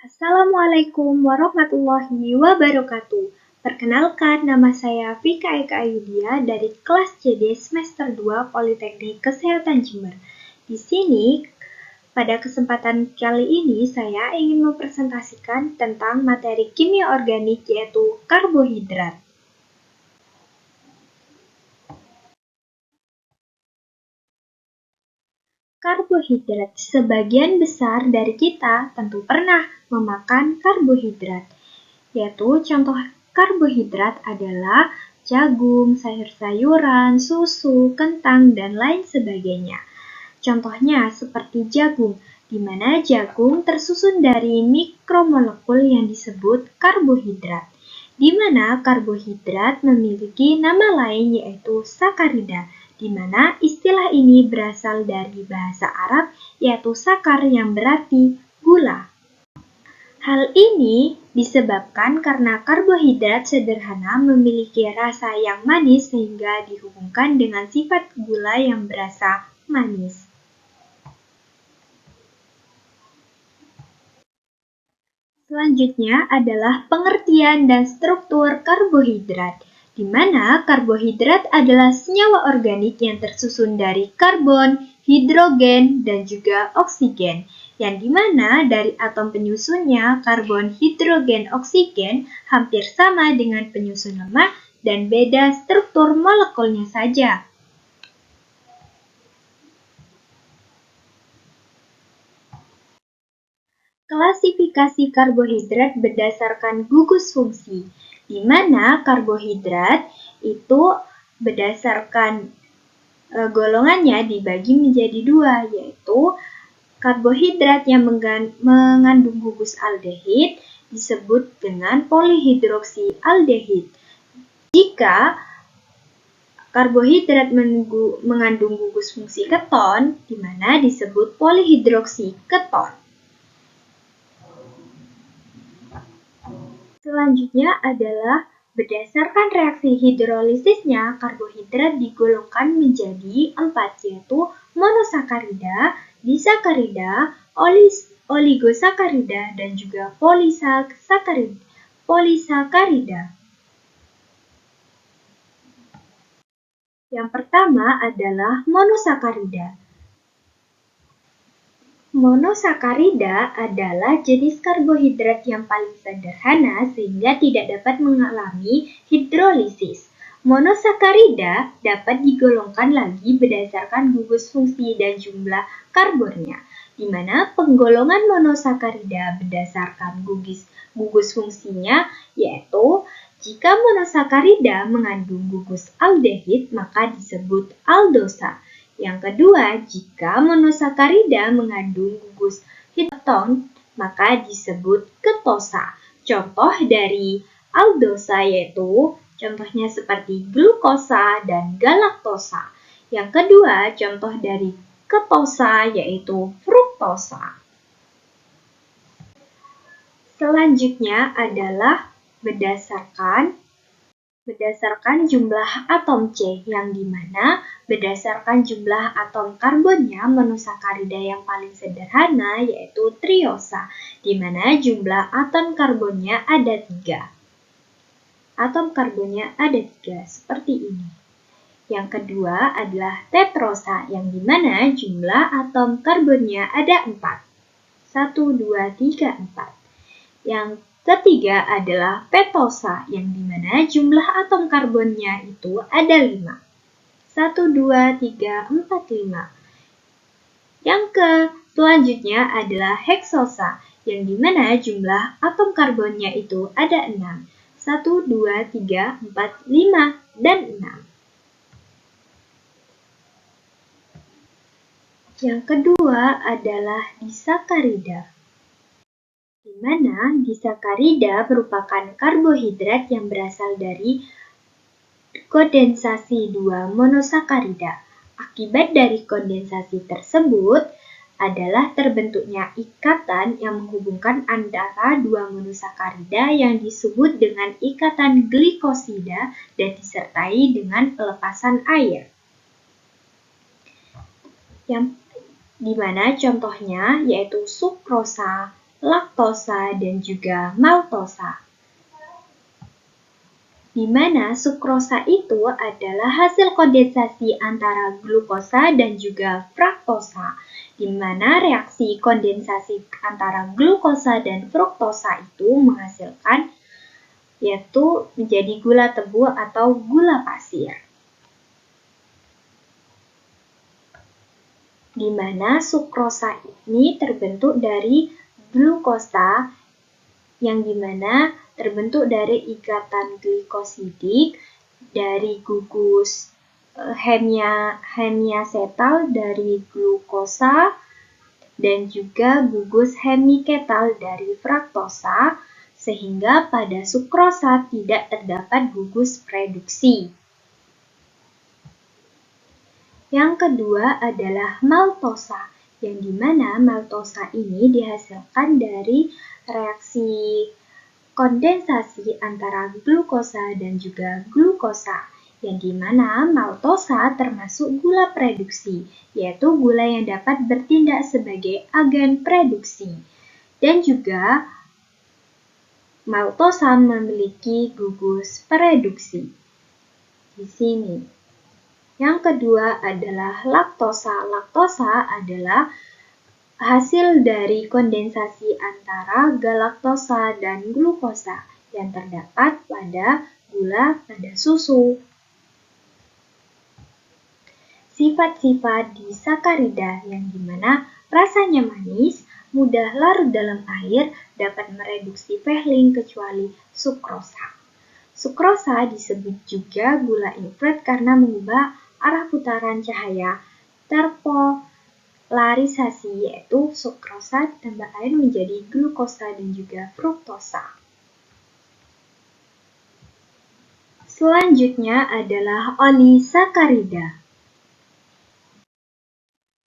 Assalamualaikum warahmatullahi wabarakatuh. Perkenalkan, nama saya Vika Eka Ayudhya dari kelas CD semester 2 Politeknik Kesehatan Jember. Di sini, pada kesempatan kali ini saya ingin mempresentasikan tentang materi kimia organik yaitu karbohidrat. Karbohidrat. Sebagian besar dari kita tentu pernah memakan karbohidrat, yaitu contoh karbohidrat adalah jagung, sayur-sayuran, susu, kentang, dan lain sebagainya. Contohnya seperti jagung, di mana jagung tersusun dari mikromolekul yang disebut karbohidrat, di mana karbohidrat memiliki nama lain yaitu sakarida, di mana istilah ini berasal dari bahasa Arab yaitu sakar yang berarti gula. Hal ini disebabkan karena karbohidrat sederhana memiliki rasa yang manis sehingga dihubungkan dengan sifat gula yang berasa manis. Selanjutnya adalah pengertian dan struktur karbohidrat, di mana karbohidrat adalah senyawa organik yang tersusun dari karbon, hidrogen, dan juga oksigen, yang dimana dari atom penyusunnya karbon, hidrogen, oksigen hampir sama dengan penyusun lemak dan beda struktur molekulnya saja. Klasifikasi karbohidrat berdasarkan gugus fungsi, di mana karbohidrat itu berdasarkan golongannya dibagi menjadi dua, yaitu karbohidrat yang mengandung gugus aldehid disebut dengan polihidroksialdehid. Jika karbohidrat mengandung gugus fungsi keton, di mana disebut polihidroksiketon. Selanjutnya adalah berdasarkan reaksi hidrolisisnya, karbohidrat digolongkan menjadi 4, yaitu monosakarida, disakarida, oligosakarida, dan juga polisakarida. Yang pertama adalah monosakarida. Monosakarida adalah jenis karbohidrat yang paling sederhana sehingga tidak dapat mengalami hidrolisis. Monosakarida dapat digolongkan lagi berdasarkan gugus fungsi dan jumlah karbonnya, di mana penggolongan monosakarida berdasarkan gugus fungsinya yaitu jika monosakarida mengandung gugus aldehid maka disebut aldosa. Yang kedua, jika monosakarida mengandung gugus keton, maka disebut ketosa. Contoh dari aldosa yaitu contohnya seperti glukosa dan galaktosa. Yang kedua, contoh dari ketosa yaitu fruktosa. Selanjutnya adalah berdasarkan jumlah atom C, yang dimana berdasarkan jumlah atom karbonnya monosakarida yang paling sederhana yaitu triosa, di mana jumlah atom karbonnya ada 3. Atom karbonnya ada 3, seperti ini. Yang kedua adalah tetrosa, yang dimana jumlah atom karbonnya ada 4. 1, 2, 3, 4. Yang ketiga adalah petosa, yang dimana jumlah atom karbonnya itu ada 5. 1, 2, 3, 4, 5. Yang selanjutnya adalah heksosa, yang dimana jumlah atom karbonnya itu ada 6. 1, 2, 3, 4, 5, dan 6. Yang kedua adalah disakarida, di mana disakarida merupakan karbohidrat yang berasal dari kondensasi 2 monosakarida. Akibat dari kondensasi tersebut adalah terbentuknya ikatan yang menghubungkan antara 2 monosakarida yang disebut dengan ikatan glikosida dan disertai dengan pelepasan air. Yang dimana contohnya yaitu sukrosa, laktosa, dan juga maltosa. Di mana sukrosa itu adalah hasil kondensasi antara glukosa dan juga fruktosa, di mana reaksi kondensasi antara glukosa dan fruktosa itu menghasilkan yaitu menjadi gula tebu atau gula pasir. Di mana sukrosa ini terbentuk dari glukosa yang dimana terbentuk dari ikatan glikosidik dari gugus hemiasetal dari glukosa dan juga gugus hemiketal dari fruktosa, sehingga pada sukrosa tidak terdapat gugus reduksi. Yang kedua adalah maltosa, yang dimana maltosa ini dihasilkan dari reaksi kondensasi antara glukosa dan juga glukosa, yang dimana maltosa termasuk gula reduksi, yaitu gula yang dapat bertindak sebagai agen reduksi. Dan juga maltosa memiliki gugus reduksi. Di sini. Yang kedua adalah laktosa. Laktosa adalah hasil dari kondensasi antara galaktosa dan glukosa yang terdapat pada gula pada susu. Sifat-sifat disakarida yang dimana rasanya manis, mudah larut dalam air, dapat mereduksi Fehling kecuali sukrosa. Sukrosa disebut juga gula infrared karena mengubah arah putaran cahaya terpolarisasi, yaitu sukrosa ditambah air menjadi glukosa dan juga fruktosa. Selanjutnya adalah olisakarida.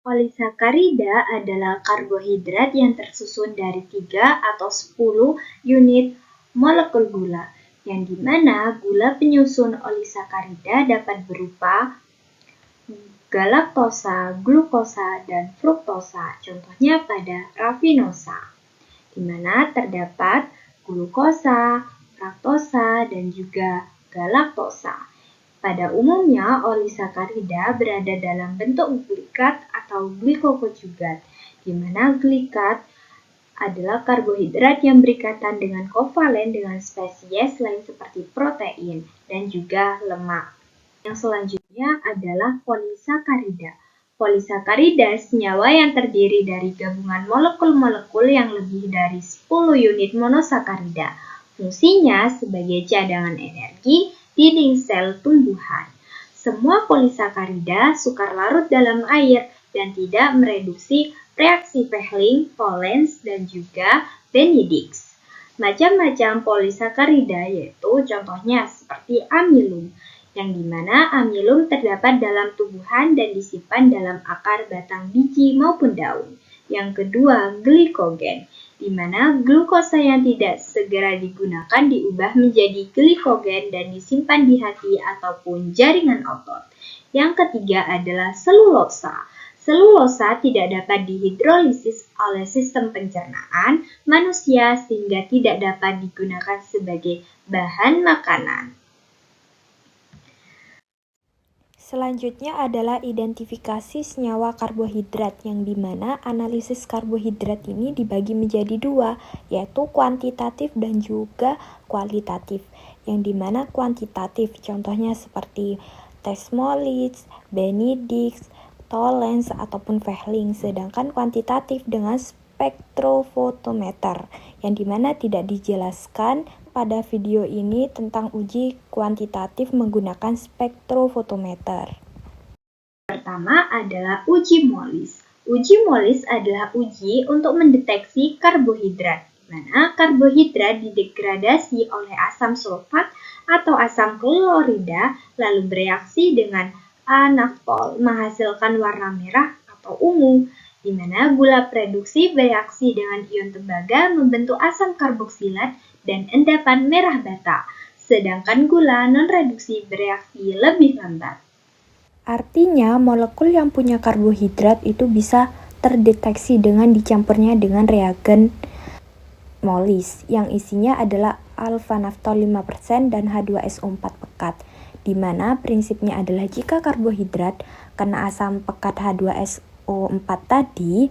Olisakarida adalah karbohidrat yang tersusun dari 3 atau 10 unit molekul gula, yang dimana gula penyusun olisakarida dapat berupa galaktosa, glukosa, dan fruktosa, contohnya pada rafinosa, di mana terdapat glukosa, fruktosa, dan juga galaktosa. Pada umumnya, olisakarida berada dalam bentuk glikat atau glikokonjugat, di mana glikat adalah karbohidrat yang berikatan dengan kovalen dengan spesies lain seperti protein dan juga lemak. Yang selanjutnya adalah polisakarida. Polisakarida senyawa yang terdiri dari gabungan molekul-molekul yang lebih dari 10 unit monosakarida. Fungsinya sebagai cadangan energi dinding sel tumbuhan. Semua polisakarida sukar larut dalam air dan tidak mereduksi reaksi Fehling, Pollens, dan juga Benedicts. Macam-macam polisakarida yaitu contohnya seperti amilum, yang dimana amilum terdapat dalam tumbuhan dan disimpan dalam akar, batang, biji, maupun daun. Yang kedua, glikogen, di mana glukosa yang tidak segera digunakan diubah menjadi glikogen dan disimpan di hati ataupun jaringan otot. Yang ketiga adalah selulosa. Selulosa tidak dapat dihidrolisis oleh sistem pencernaan manusia sehingga tidak dapat digunakan sebagai bahan makanan. Selanjutnya adalah identifikasi senyawa karbohidrat, yang dimana analisis karbohidrat ini dibagi menjadi dua, yaitu kuantitatif dan juga kualitatif. Yang dimana kuantitatif contohnya seperti Thesmolits, Benedicts, Tollens, ataupun Fehling, sedangkan kuantitatif dengan spektrofotometer, yang dimana tidak dijelaskan pada video ini tentang uji kuantitatif menggunakan spektrofotometer. Pertama adalah uji Molis. Uji Molis adalah uji untuk mendeteksi karbohidrat, di mana karbohidrat didegradasi oleh asam sulfat atau asam klorida lalu bereaksi dengan anaftol menghasilkan warna merah atau ungu, di mana gula reduksi bereaksi dengan ion tembaga membentuk asam karboksilat dan endapan merah bata, sedangkan gula non-reduksi bereaksi lebih lambat. Artinya, molekul yang punya karbohidrat itu bisa terdeteksi dengan dicampurnya dengan reagen molis yang isinya adalah alfa-naftol 5% dan H2SO4 pekat, di mana prinsipnya adalah jika karbohidrat kena asam pekat H2SO4 tadi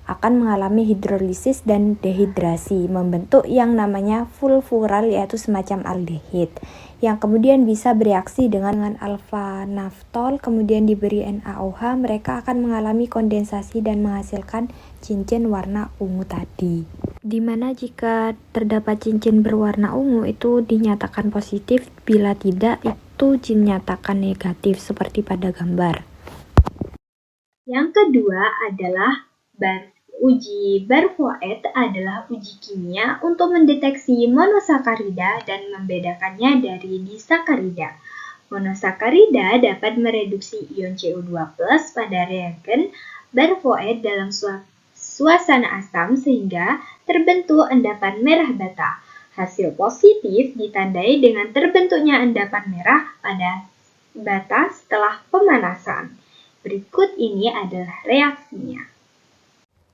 akan mengalami hidrolisis dan dehidrasi, membentuk yang namanya fulvural, yaitu semacam aldehid, yang kemudian bisa bereaksi dengan alfa-naftol, kemudian diberi NaOH, mereka akan mengalami kondensasi dan menghasilkan cincin warna ungu tadi. Dimana jika terdapat cincin berwarna ungu itu dinyatakan positif, bila tidak itu dinyatakan negatif seperti pada gambar. Yang kedua adalah uji Barfoed adalah uji kimia untuk mendeteksi monosakarida dan membedakannya dari disakarida. Monosakarida dapat mereduksi ion CO2+ pada reagen Barfoed dalam suasana asam sehingga terbentuk endapan merah bata. Hasil positif ditandai dengan terbentuknya endapan merah pada bata setelah pemanasan. Berikut ini adalah reaksinya.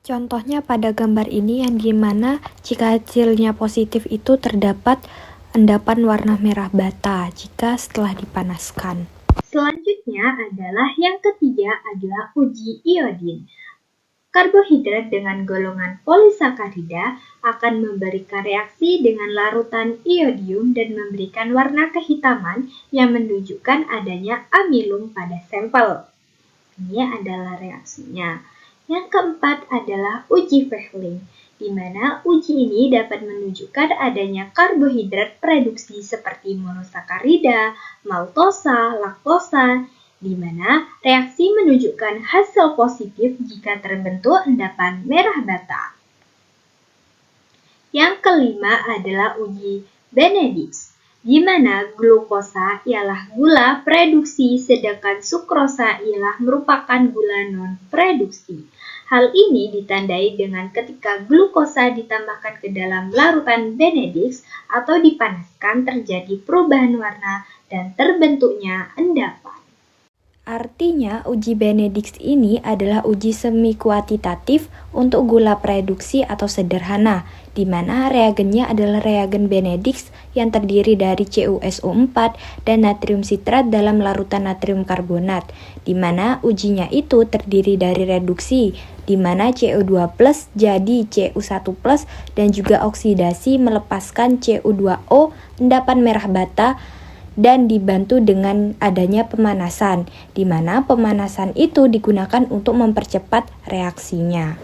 Contohnya pada gambar ini yang dimana jika hasilnya positif itu terdapat endapan warna merah bata jika setelah dipanaskan. Selanjutnya adalah yang ketiga adalah uji iodin. Karbohidrat dengan golongan polisakarida akan memberikan reaksi dengan larutan iodium dan memberikan warna kehitaman yang menunjukkan adanya amilum pada sampel. Ini adalah reaksinya. Yang keempat adalah uji Vehling, di mana uji ini dapat menunjukkan adanya karbohidrat reduksi seperti monosakarida, maltosa, laktosa, di mana reaksi menunjukkan hasil positif jika terbentuk endapan merah bata. Yang kelima adalah uji Benedict's, di mana glukosa ialah gula produksi sedangkan sukrosa ialah merupakan gula non-produksi. Hal ini ditandai dengan ketika glukosa ditambahkan ke dalam larutan Benedict's atau dipanaskan terjadi perubahan warna dan terbentuknya endapan. Artinya, uji Benedict's ini adalah uji semi kuantitatif untuk gula produksi atau sederhana, di mana reagennya adalah reagen Benedict's yang terdiri dari CuSO4 dan natrium sitrat dalam larutan natrium karbonat, di mana ujinya itu terdiri dari reduksi, di mana Cu2+ jadi Cu1+ dan juga oksidasi melepaskan Cu2O, endapan merah bata, dan dibantu dengan adanya pemanasan, di mana pemanasan itu digunakan untuk mempercepat reaksinya.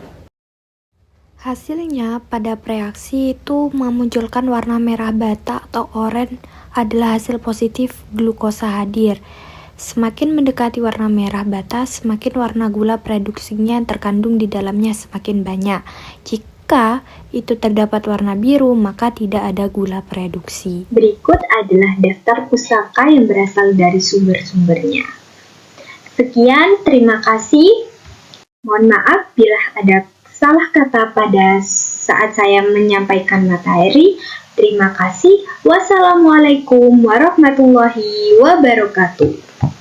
Hasilnya pada reaksi itu memunculkan warna merah bata atau oranye adalah hasil positif glukosa hadir. Semakin mendekati warna merah bata, semakin warna gula produksinya yang terkandung di dalamnya semakin banyak. Jika itu terdapat warna biru, maka tidak ada gula produksi. Berikut adalah daftar pusaka yang berasal dari sumber-sumbernya. Sekian, terima kasih. Mohon maaf bila ada salah kata pada saat saya menyampaikan materi. Terima kasih. Wassalamualaikum warahmatullahi wabarakatuh.